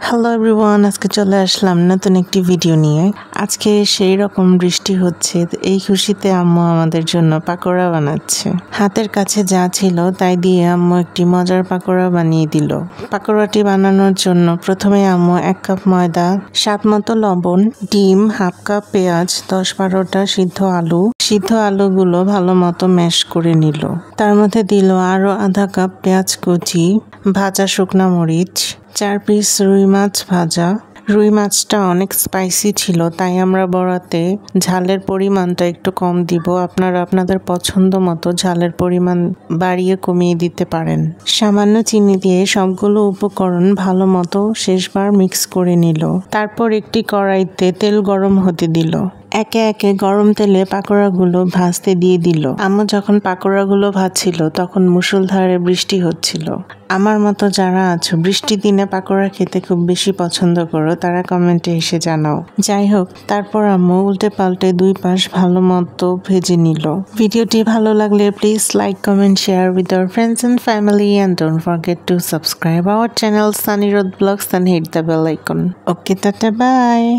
Hello everyone, আজকে চলে আসলাম নতুন একটি ভিডিও নিয়ে। আজকে সেই রকম বৃষ্টি হচ্ছে, এই খুশিতে আম্মু আমাদের জন্য পাকোড়া বানাচ্ছে। হাতের কাছে যা ছিল তাই দিয়ে আম্মু একটি মজার পাকোড়া বানিয়ে দিল। পাকোড়াটি বানানোর জন্য প্রথমে আম্মু 1 কাপ ময়দা, স্বাদ মতো লবণ, ডিম, হাফ কাপ পেঁয়াজ, 10-12টা সিদ্ধ আলুগুলো ভালো মতো ম্যাশ করে নিল। তার মধ্যে দিল আরো আধা কাপ পেঁয়াজ কুচি, ভাজা শুকনা মরিচ, 4 পিস রুই মাছ ভাজা। রুই মাছটা অনেক স্পাইসি ছিল, তাই আমরা বড়াতে ঝালের পরিমাণটা একটু কম দিব। আপনারা আপনাদের পছন্দ মতো ঝালের পরিমাণ বাড়িয়ে কমিয়ে দিতে পারেন। সামান্য চিনি দিয়ে সবগুলো উপকরণ ভালো মতো শেষবার মিক্স করে নিল। তারপর একটি কড়াইতে তেল গরম হতে দিল। একে একে গরম তেলে পাকোড়াগুলো ভাজতে দিয়ে দিল। আম্মু যখন পাকোড়াগুলো ভাজছিল তখন মুষলধারে বৃষ্টি হচ্ছিল। আমার মতো যারা আছো বৃষ্টির দিনে পাকোড়া খেতে খুব বেশি পছন্দ করো, তারা কমেন্টে এসে জানাও। যাই হোক, তারপর আম্মু উল্টে পাল্টে 2 পাশ ভালো মতো ভেজে নিল। ভিডিওটি ভালো লাগলে please like, comment, share with our friends and family and don't forget to subscribe our channel Sunny Road Vlogs and hit the bell icon. Okay, tata, bye.